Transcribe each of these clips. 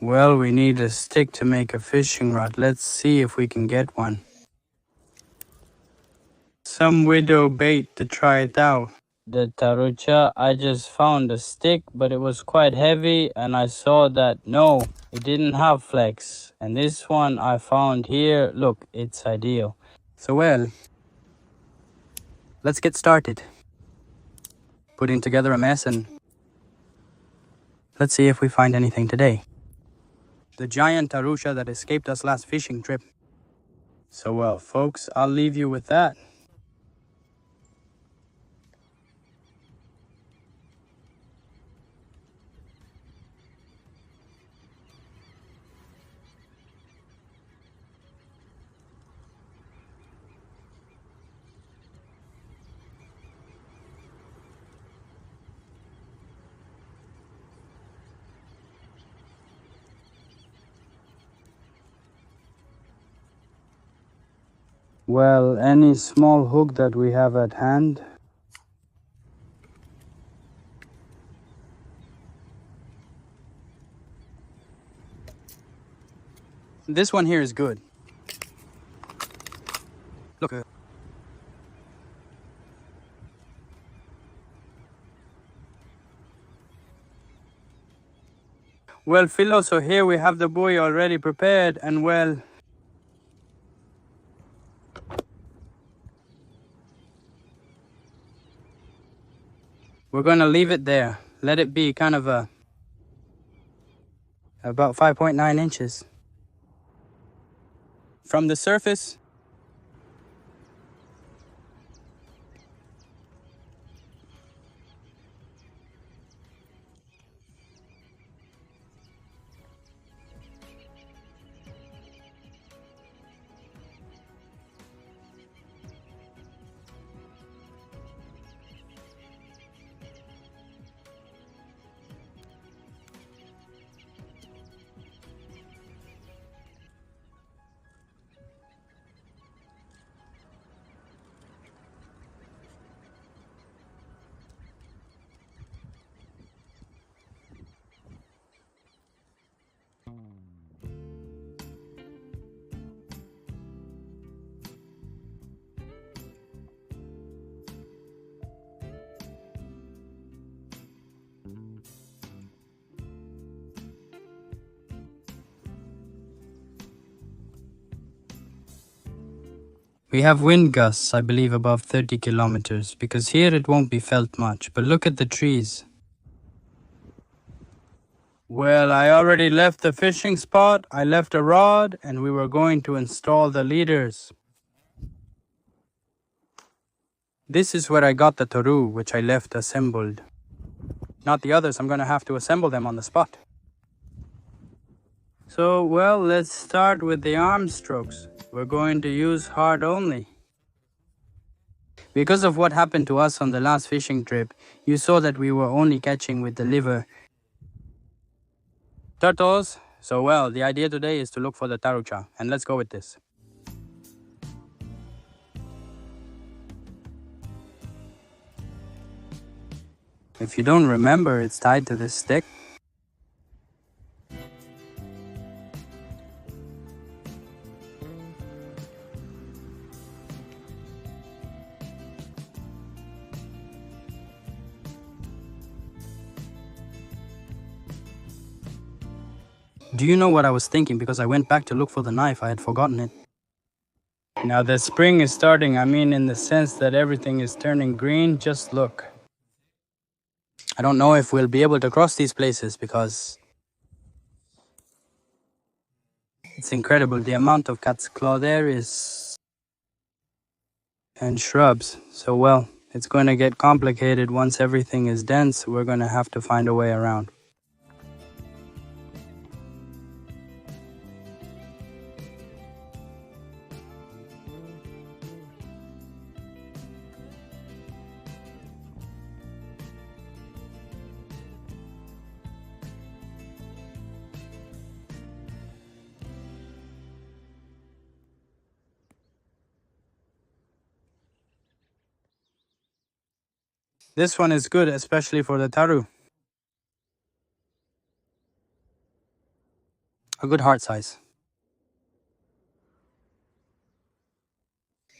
Well, we need a stick to make a fishing rod. Let's see if we can get one. Some widow bait to try it out. The Tarucha, I just found a stick, but it was quite heavy, and I saw that no, it didn't have flex. And this one I found here, look, it's ideal. So well, let's get started. Putting together a mess, and let's see if we find anything today. The giant Tarucha that escaped us last fishing trip. So well, folks, I'll leave you with that. Well, any small hook that we have at hand. This one here is good. Look. Well, Philo, so here we have the buoy already prepared, and well, we're gonna leave it there. Let it be kind of about 5.9 inches. From the surface, we have wind gusts, I believe, above 30 kilometers, because here it won't be felt much, but look at the trees. Well, I already left the fishing spot, I left a rod, and we were going to install the leaders. This is where I got the toru, which I left assembled. Not the others, I'm gonna have to assemble them on the spot. So, well, let's start with the arm strokes. We're going to use hard only. Because of what happened to us on the last fishing trip, you saw that we were only catching with the liver turtles. So well, the idea today is to look for the Tarucha, and let's go with this. If you don't remember, it's tied to this stick. Do you know what I was thinking? Because I went back to look for the knife, I had forgotten it. Now the spring is starting, I mean in the sense that everything is turning green, just look. I don't know if we'll be able to cross these places because it's incredible. The amount of cat's claw there is... and shrubs. So well, it's going to get complicated once everything is dense. We're going to have to find a way around. This one is good, especially for the taru. A good heart size.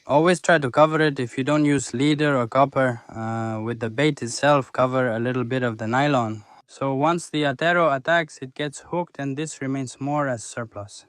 Always try to cover it. If you don't use leader or copper, with the bait itself, cover a little bit of the nylon. So once the atero attacks, it gets hooked and this remains more as surplus.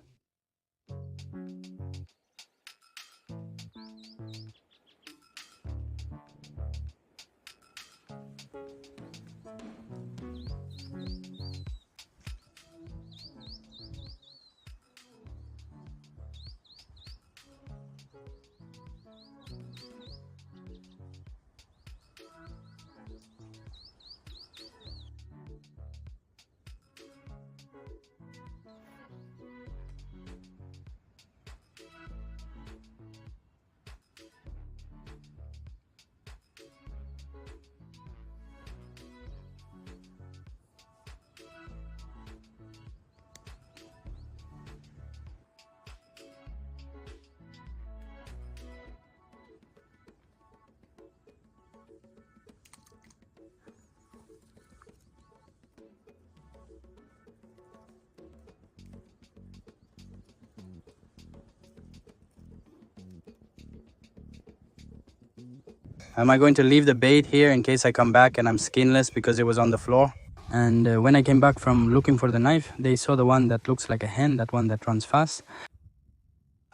Am I going to leave the bait here in case I come back and I'm skinless because it was on the floor? And when I came back from looking for the knife, they saw the one that looks like a hen, that one that runs fast.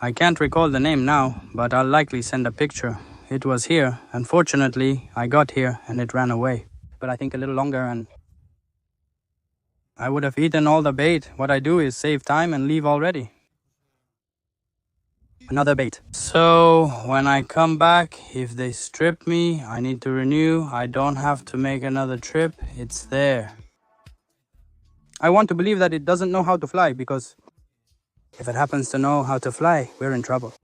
I can't recall the name now, but I'll likely send a picture. It was here. Unfortunately, I got here and it ran away. But I think a little longer and I would have eaten all the bait. What I do is save time and leave already. Another bait. So when I come back, if they strip me, I need to renew. I don't have to make another trip. It's there. I want to believe that it doesn't know how to fly, because if it happens to know how to fly, we're in trouble.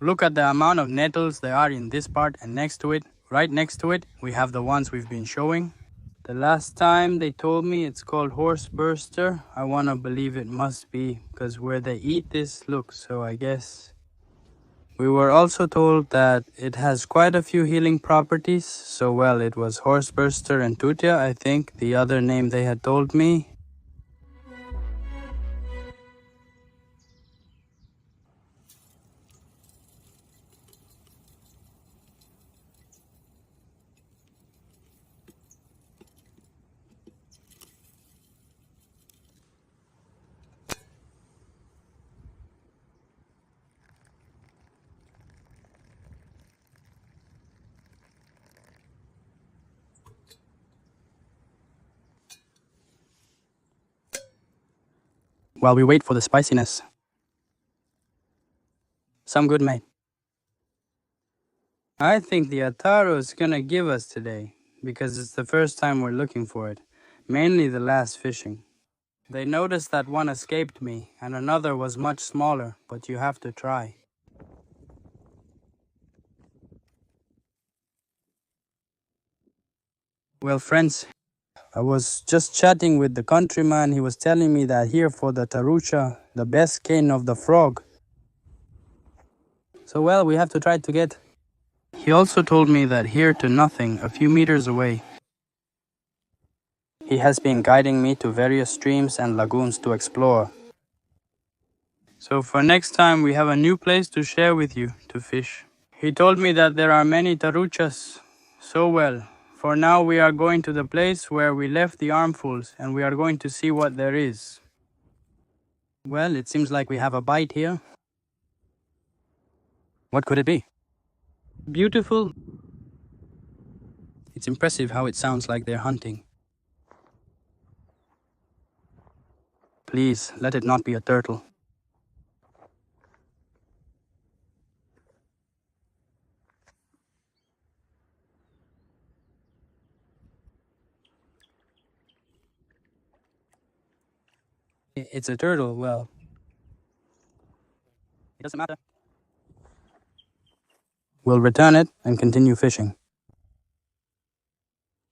Look at the amount of nettles there are in this part, and next to it, right next to it, we have the ones we've been showing. The last time they told me it's called horse burster. I want to believe it must be, because where they eat this, look, so I guess. We were also told that it has quite a few healing properties. So well, it was horse burster and tutia, I think, the other name they had told me. While we wait for the spiciness. Some good, mate. I think the Ataro is gonna give us today, because it's the first time we're looking for it. Mainly the last fishing. They noticed that one escaped me, and another was much smaller, but you have to try. Well, friends, I was just chatting with the countryman. He was telling me that here for the Tarucha, the best skin of the frog. So well, we have to try to get. He also told me that here to nothing, a few meters away, he has been guiding me to various streams and lagoons to explore. So for next time, we have a new place to share with you to fish. He told me that there are many taruchas. So well, for now we are going to the place where we left the armfuls, and we are going to see what there is. Well, it seems like we have a bite here. What could it be? Beautiful. It's impressive how it sounds like they're hunting. Please, let it not be a turtle. It's a turtle, well, it doesn't matter. We'll return it and continue fishing.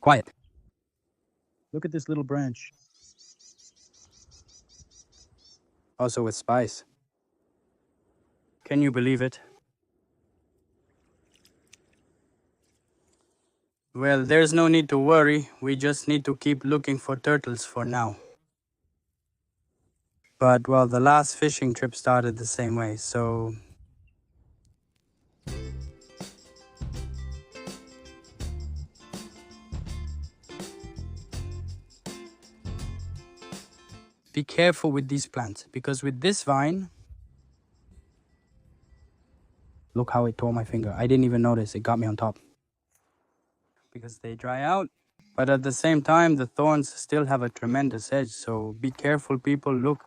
Quiet. Look at this little branch. Also with spice. Can you believe it? Well, there's no need to worry. We just need to keep looking for turtles for now. But, well, the last fishing trip started the same way, so... Be careful with these plants, because with this vine... Look how it tore my finger. I didn't even notice. It got me on top. Because they dry out. But at the same time, the thorns still have a tremendous edge, so be careful, people. Look.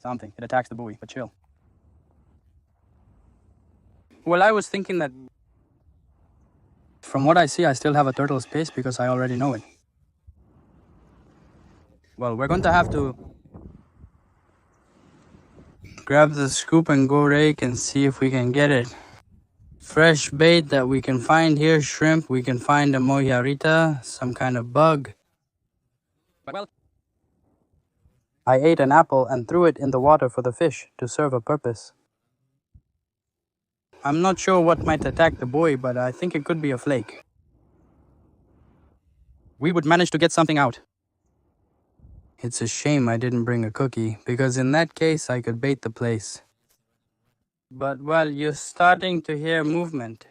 Something. It attacks the buoy, but chill. Well, I was thinking that... From what I see, I still have a turtle's pace because I already know it. Well, we're going to have to... grab the scoop and go rake and see if we can get it. Fresh bait that we can find here, shrimp, we can find a mojarrita, some kind of bug. Well, I ate an apple and threw it in the water for the fish to serve a purpose. I'm not sure what might attack the buoy, but I think it could be a flake. We would manage to get something out. It's a shame I didn't bring a cookie, because in that case I could bait the place. But, well, you're starting to hear movement.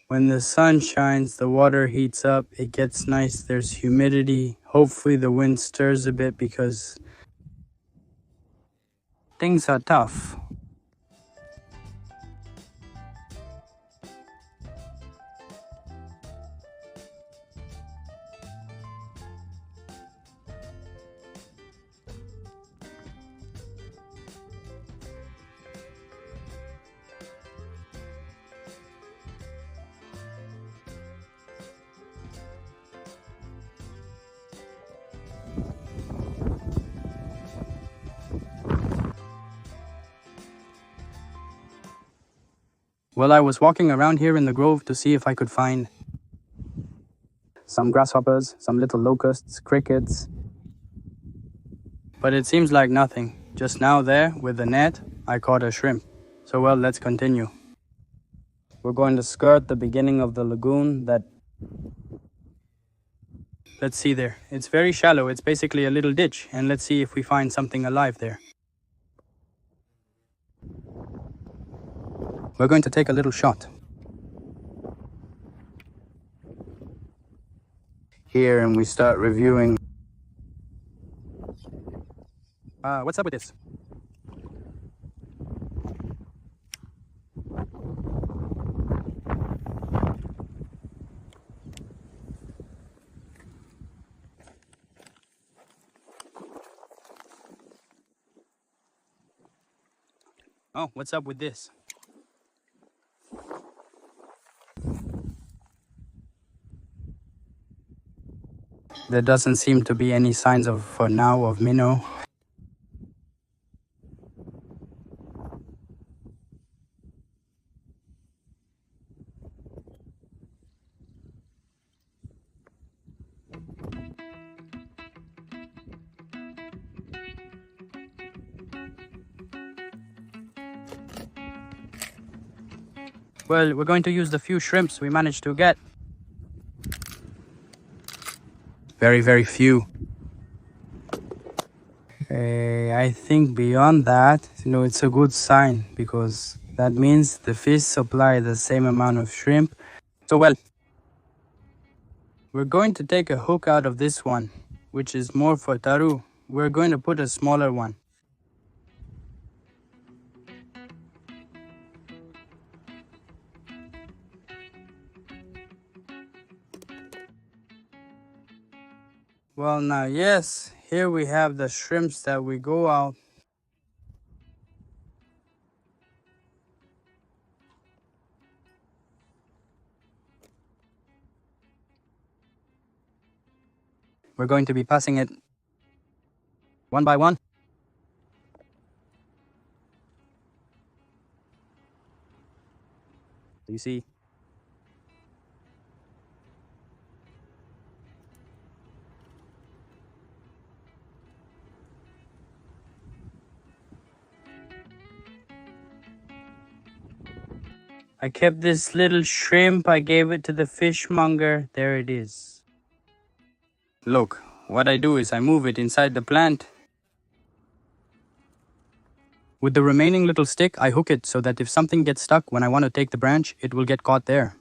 When the sun shines, the water heats up, it gets nice, there's humidity. Hopefully the wind stirs a bit because things are tough. Well, I was walking around here in the grove to see if I could find some grasshoppers, some little locusts, crickets. But it seems like nothing. Just now there, with the net, I caught a shrimp. So, well, let's continue. We're going to skirt the beginning of the lagoon that... Let's see there. It's very shallow. It's basically a little ditch. And let's see if we find something alive there. We're going to take a little shot. Here, and we start reviewing. What's up with this? Oh, what's up with this? There doesn't seem to be any signs of, for now, of minnow. Well, we're going to use the few shrimps we managed to get. Very, very few. I think beyond that, it's a good sign because that means the fish supply the same amount of shrimp. So, well, we're going to take a hook out of this one, which is more for Taru. We're going to put a smaller one. Well, now, yes, here we have the shrimps that we go out. We're going to be passing it one by one. You see? I kept this little shrimp. I gave it to the fishmonger. There it is. Look, what I do is I move it inside the plant. With the remaining little stick, I hook it so that if something gets stuck when I want to take the branch, it will get caught there.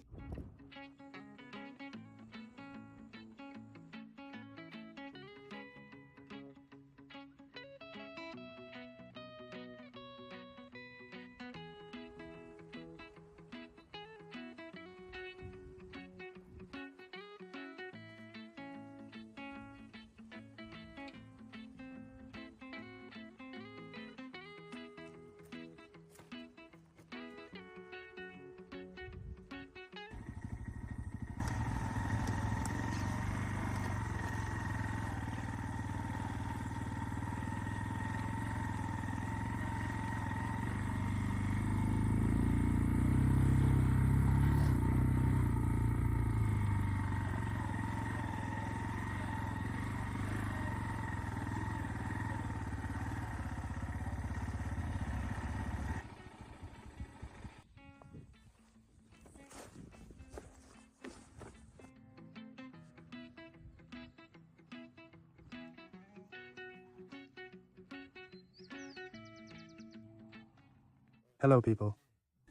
Hello, people.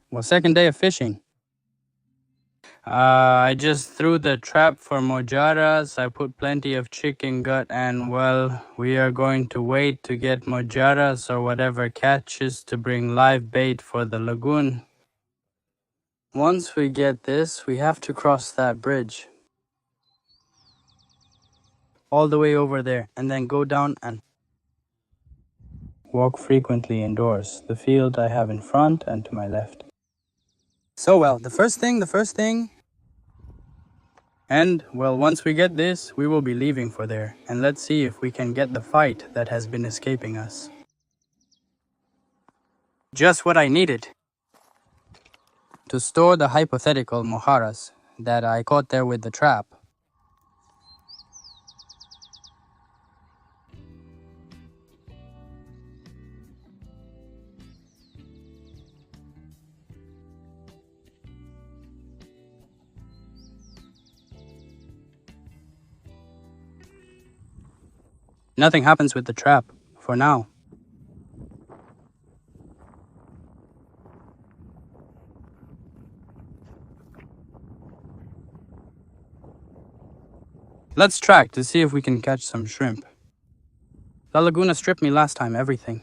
Well, second day of fishing. I just threw the trap for mojaras. I put plenty of chicken gut, and well, we are going to wait to get mojaras or whatever catches to bring live bait for the lagoon. Once we get this, we have to cross that bridge all the way over there and then go down and walk frequently indoors. The field I have in front and to my left. So well, the first thing, and well, once we get this, we will be leaving for there, and let's see if we can get the fight that has been escaping us. Just what I needed to store the hypothetical mojaras that I caught there with the trap. Nothing happens with the trap, for now. Let's track to see if we can catch some shrimp. La Laguna stripped me last time, everything.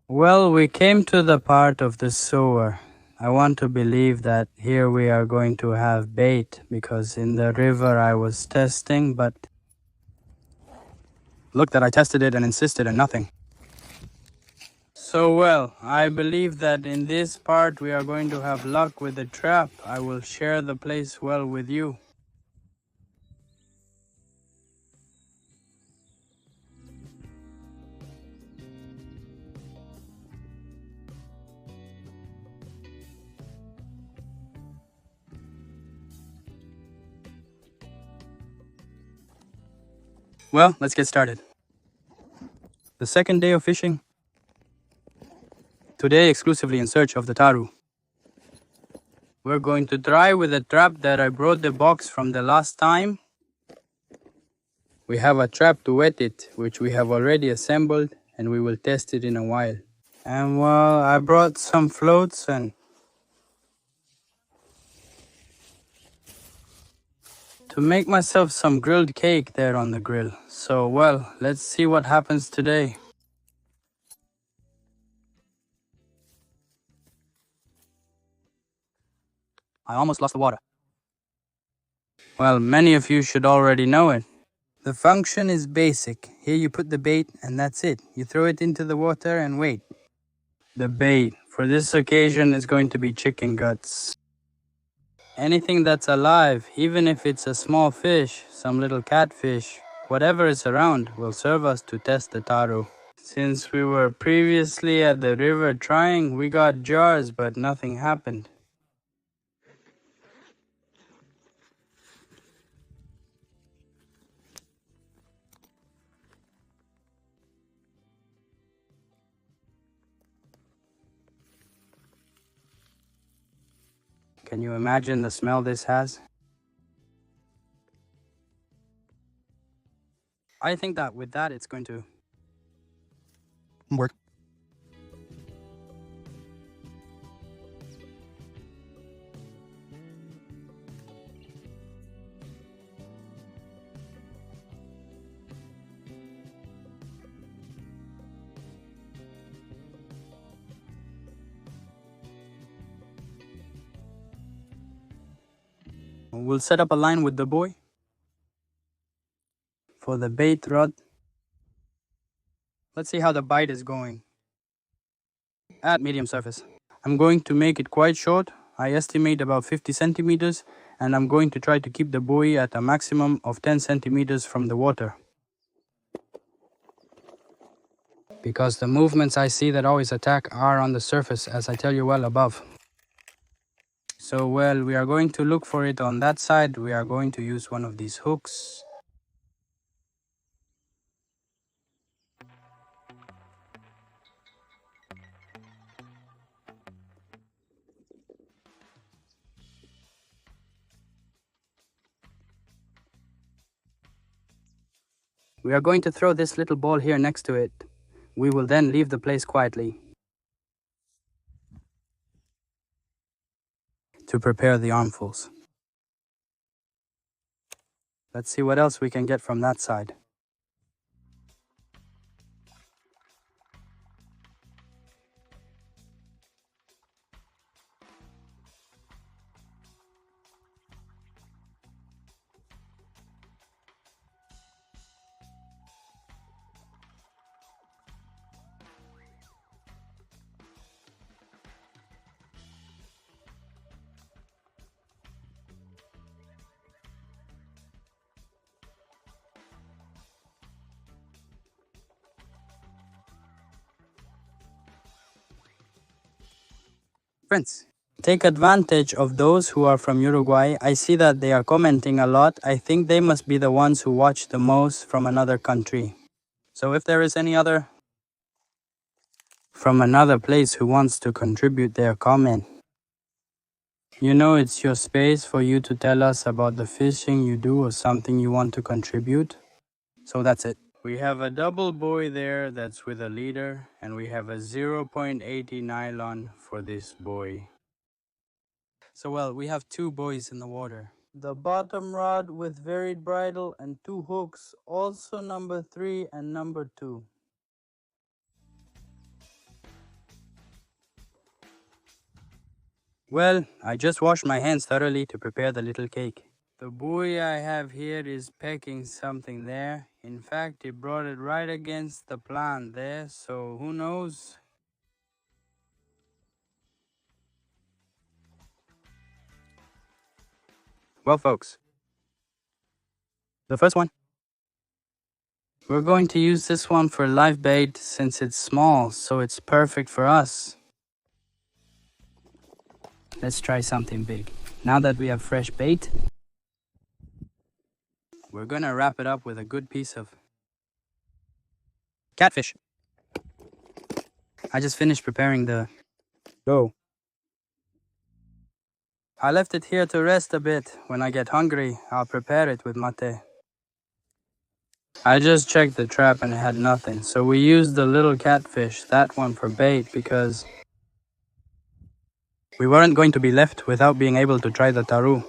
Well, we came to the part of the sewer. I want to believe that here we are going to have bait, because in the river I was testing, but look that I tested it and insisted and nothing. So well, I believe that in this part we are going to have luck with the trap. I will share the place well with you. Well, let's get started. The second day of fishing. Today exclusively in search of the taru. We're going to try with a trap that I brought the box from the last time. We have a trap to wet it, which we have already assembled, and we will test it in a while. And well, I brought some floats and to make myself some grilled cake there on the grill. So well, let's see what happens today. I almost lost the water. Well, many of you should already know it. The function is basic. Here you put the bait and that's it. You throw it into the water and wait. The bait for this occasion is going to be chicken guts. Anything that's alive, even if it's a small fish, some little catfish, whatever is around will serve us to test the taru. Since we were previously at the river trying, we got jars but nothing happened. Can you imagine the smell this has? I think that with that it's going to work. We'll set up a line with the buoy for the bait rod. Let's see how the bite is going at medium surface. I'm going to make it quite short. I estimate about 50 centimeters, and I'm going to try to keep the buoy at a maximum of 10 centimeters from the water. Because the movements I see that always attack are on the surface, as I tell you well above. So, well, we are going to look for it on that side. We are going to use one of these hooks. We are going to throw this little ball here next to it. We will then leave the place quietly to prepare the armfuls. Let's see what else we can get from that side. Friends, take advantage of those who are from Uruguay. I see that they are commenting a lot. I think they must be the ones who watch the most from another country. So if there is any other from another place who wants to contribute their comment, you know it's your space for you to tell us about the fishing you do or something you want to contribute. So that's it. We have a double buoy there that's with a leader, and we have a 0.80 nylon for this buoy. So well, we have two buoys in the water. The bottom rod with varied bridle and two hooks, also number 3 and number 2. Well, I just washed my hands thoroughly to prepare the little cake. The buoy I have here is pecking something there. In fact, it brought it right against the plant there, so who knows? Well, folks, the first one. We're going to use this one for live bait since it's small, so it's perfect for us. Let's try something big. Now that we have fresh bait, we're gonna wrap it up with a good piece of catfish. I just finished preparing the dough. I left it here to rest a bit. When I get hungry, I'll prepare it with mate. I just checked the trap and it had nothing, so we used the little catfish, that one, for bait because we weren't going to be left without being able to try the taru.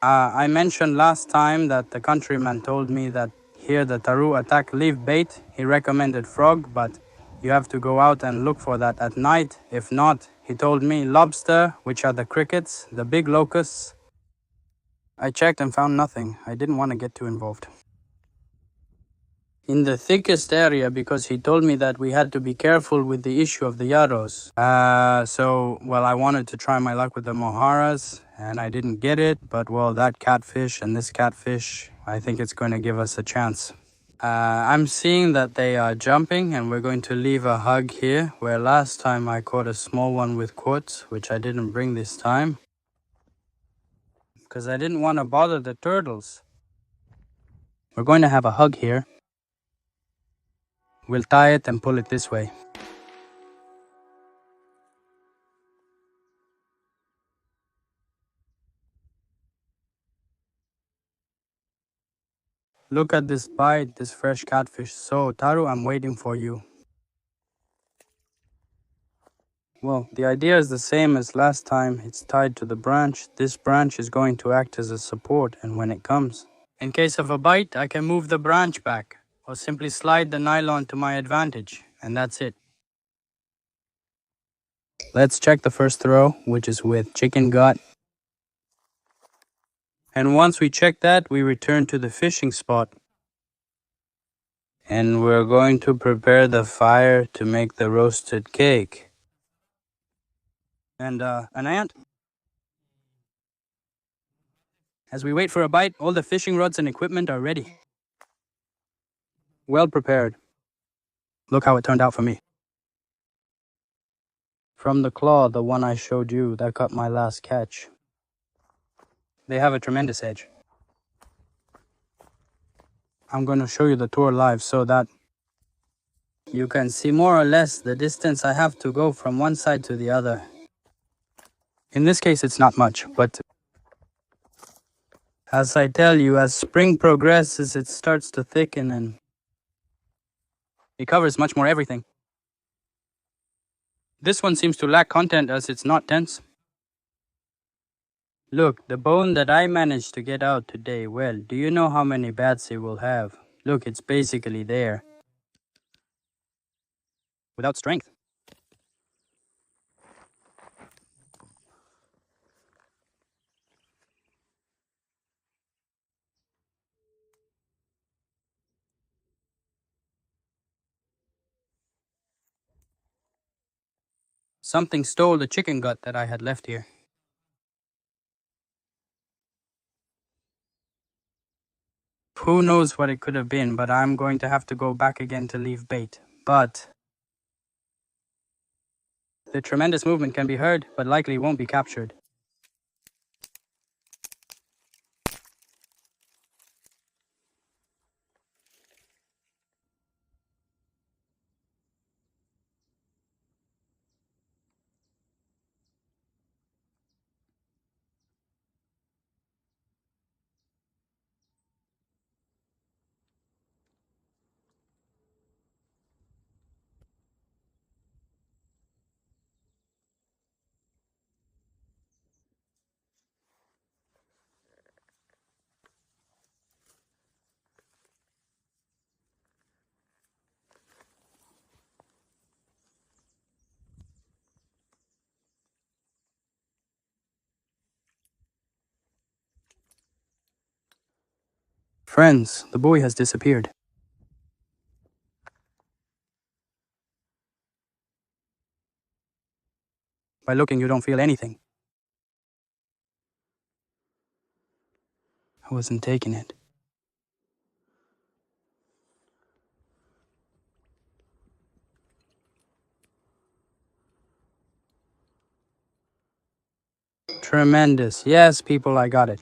I mentioned last time that the countryman told me that here the taru attack live bait. He recommended frog, but you have to go out and look for that at night. If not, he told me lobster, which are the crickets, the big locusts. I checked and found nothing. I didn't want to get too involved. In the thickest area, because he told me that we had to be careful with the issue of the yaros. Well, I wanted to try my luck with the moharas, and I didn't get it, but well, that catfish and this catfish, I think it's going to give us a chance. I'm seeing that they are jumping, and we're going to leave a hug here, where last time I caught a small one with quartz, which I didn't bring this time, because I didn't want to bother the turtles. We're going to have a hug here. We'll tie it and pull it this way. Look at this bite, this fresh catfish. So, Taru, I'm waiting for you. Well, the idea is the same as last time. It's tied to the branch. This branch is going to act as a support, and when it comes, in case of a bite, I can move the branch back, or simply slide the nylon to my advantage, and that's it. Let's check the first throw, which is with chicken gut. And once we check that, we return to the fishing spot. And we're going to prepare the fire to make the roasted cake. And, an ant? As we wait for a bite, all the fishing rods and equipment are ready. Well prepared. Look how it turned out for me. From the claw, the one I showed you, that caught my last catch. They have a tremendous edge. I'm going to show you the tour live so that you can see more or less the distance I have to go from one side to the other. In this case, it's not much, but as I tell you, as spring progresses, it starts to thicken and it covers much more everything. This one seems to lack content as it's not dense. Look, the bone that I managed to get out today, well, do you know how many bats it will have? Look, it's basically there. Without strength. Something stole the chicken gut that I had left here. Who knows what it could have been, but I'm going to have to go back again to leave bait. But the tremendous movement can be heard, but likely won't be captured. Friends, the buoy has disappeared. By looking, you don't feel anything. I wasn't taking it. Tremendous. Yes, people, I got it.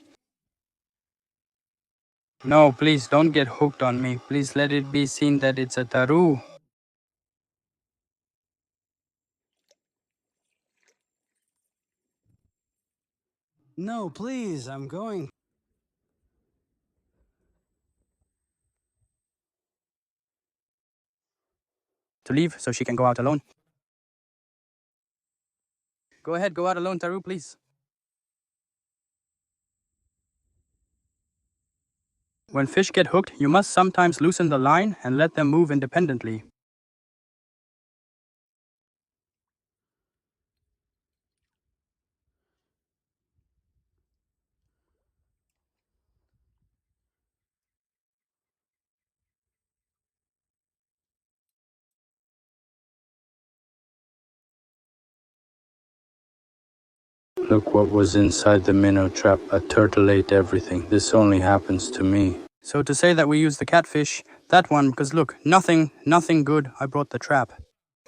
No, please don't get hooked on me. Please let it be seen that it's a taru. No, please, I'm going. To leave so she can go out alone. Go ahead, go out alone, Taru, please. When fish get hooked, you must sometimes loosen the line and let them move independently. Look what was inside the minnow trap. A turtle ate everything. This only happens to me. So to say that we use the catfish, that one, because look, nothing good, I brought the trap.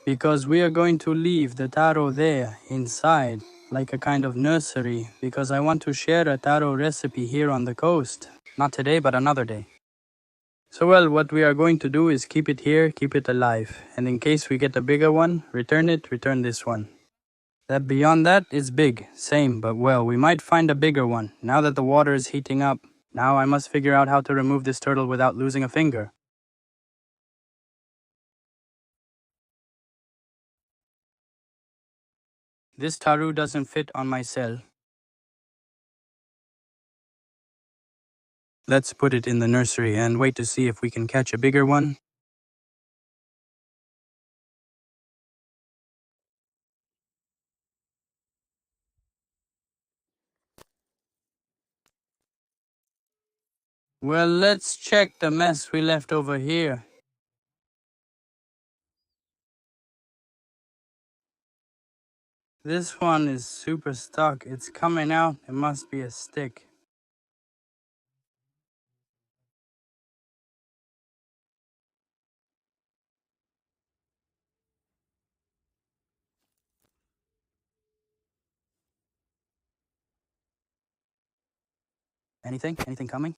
Because we are going to leave the taro there, inside, like a kind of nursery, because I want to share a taro recipe here on the coast. Not today, but another day. So well, what we are going to do is keep it here, keep it alive. And in case we get a bigger one, return this one. That beyond that is big, same, but well, we might find a bigger one, now that the water is heating up. Now I must figure out how to remove this turtle without losing a finger. This taru doesn't fit on my cell. Let's put it in the nursery and wait to see if we can catch a bigger one. Well, let's check the mess we left over here. This one is super stuck. It's coming out. It must be a stick. Anything? Anything coming?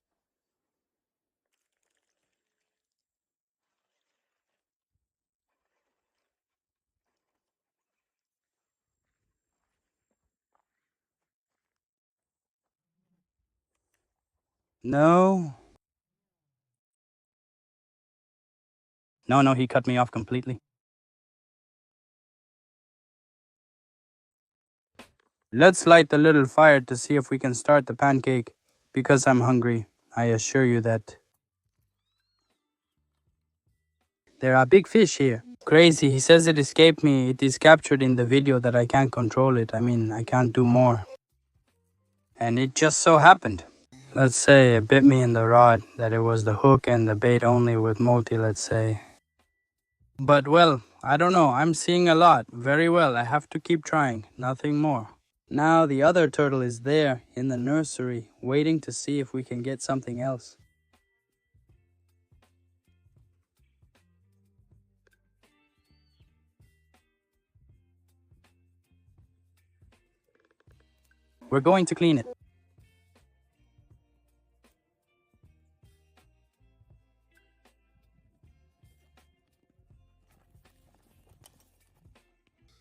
No. No, he cut me off completely. Let's light the little fire to see if we can start the pancake. Because I'm hungry, I assure you that. There are big fish here. Crazy, he says it escaped me. It is captured in the video that I can't control it. I mean, I can't do more. And it just so happened. Let's say it bit me in the rod, that it was the hook and the bait only with multi, let's say. But well, I don't know, I'm seeing a lot. Very well, I have to keep trying, nothing more. Now the other turtle is there, in the nursery, waiting to see if we can get something else. We're going to clean it.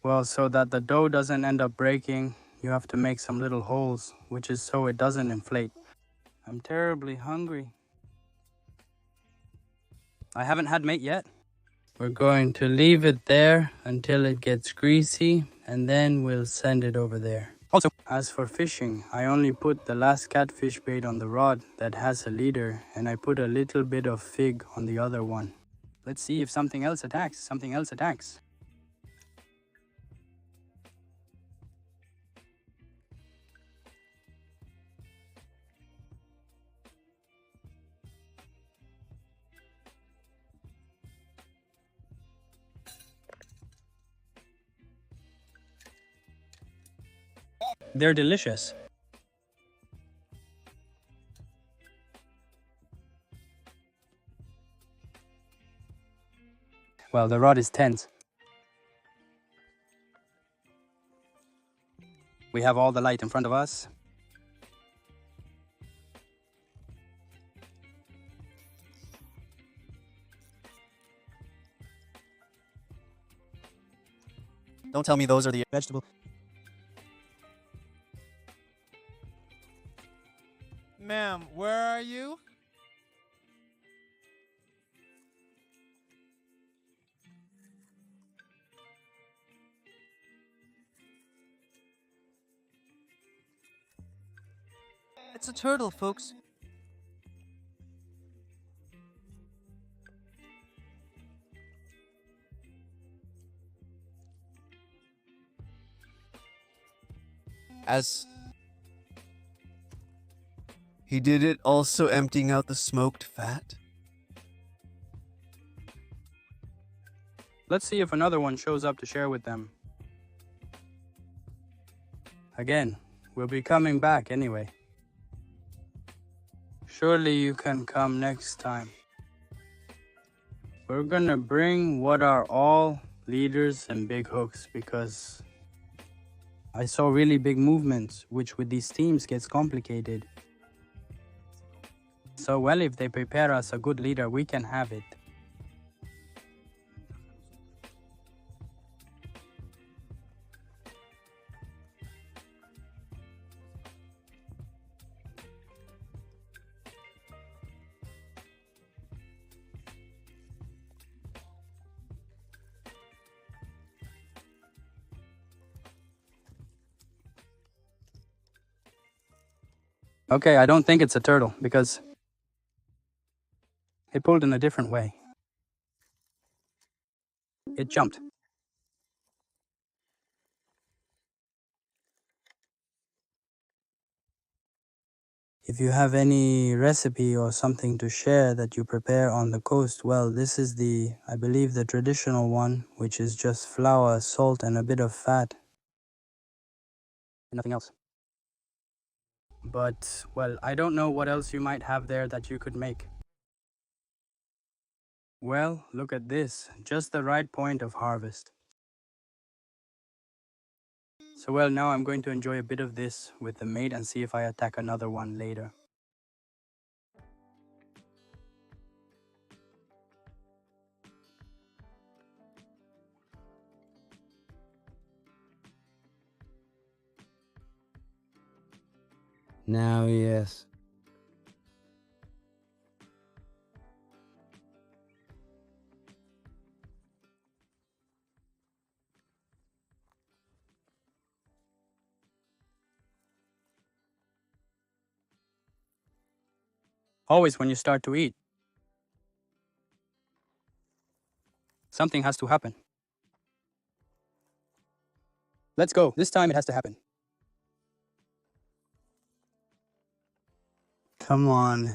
Well, so that the dough doesn't end up breaking, you have to make some little holes, which is so it doesn't inflate. I'm terribly hungry. I haven't had mate yet. We're going to leave it there until it gets greasy, and then we'll send it over there. Also, as for fishing, I only put the last catfish bait on the rod that has a leader, and I put a little bit of fig on the other one. Let's see if something else attacks. They're delicious. Well, the rod is tense. We have all the light in front of us. Don't tell me those are the vegetable. Ma'am, where are you? It's a turtle, folks. As He did it also emptying out the smoked fat? Let's see if another one shows up to share with them. Again, we'll be coming back anyway. Surely you can come next time. We're gonna bring what are all leaders and big hooks because I saw really big movements, which with these teams gets complicated. So well, if they prepare us a good leader, we can have it. Okay, I don't think it's a turtle because it pulled in a different way. It jumped. If you have any recipe or something to share that you prepare on the coast, well, this is I believe, the traditional one, which is just flour, salt, and a bit of fat. Nothing else. But, well, I don't know what else you might have there that you could make. Well, look at this. Just the right point of harvest. So, well, now I'm going to enjoy a bit of this with the mate and see if I attack another one later. Now, yes. Always when you start to eat, something has to happen. Let's go. This time it has to happen. Come on.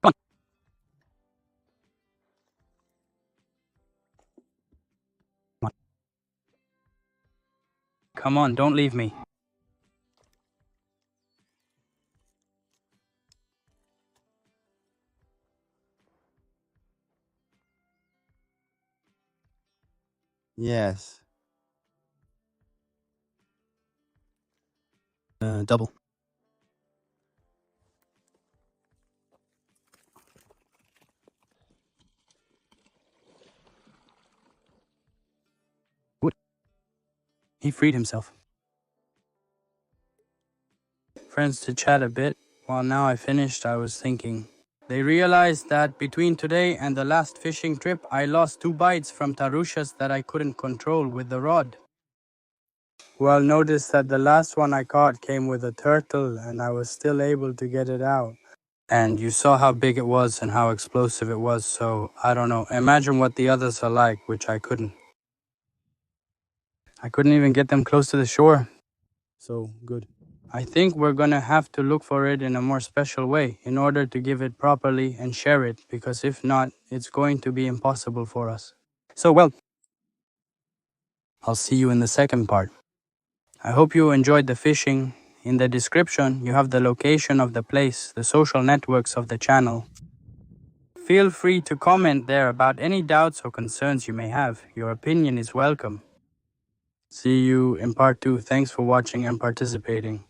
Come on. Come on, don't leave me. Yes. Double. Good. He freed himself. Friends to chat a bit. While now I finished, I was thinking. They realized that between today and the last fishing trip, I lost 2 bites from Taruchas that I couldn't control with the rod. Well, notice that the last one I caught came with a turtle and I was still able to get it out. And you saw how big it was and how explosive it was, so I don't know. Imagine what the others are like, which I couldn't. I couldn't even get them close to the shore. So good. I think we're gonna have to look for it in a more special way in order to give it properly and share it, because if not, it's going to be impossible for us. So, well, I'll see you in the second part. I hope you enjoyed the fishing. In the description, you have the location of the place, the social networks of the channel. Feel free to comment there about any doubts or concerns you may have. Your opinion is welcome. See you in part 2. Thanks for watching and participating.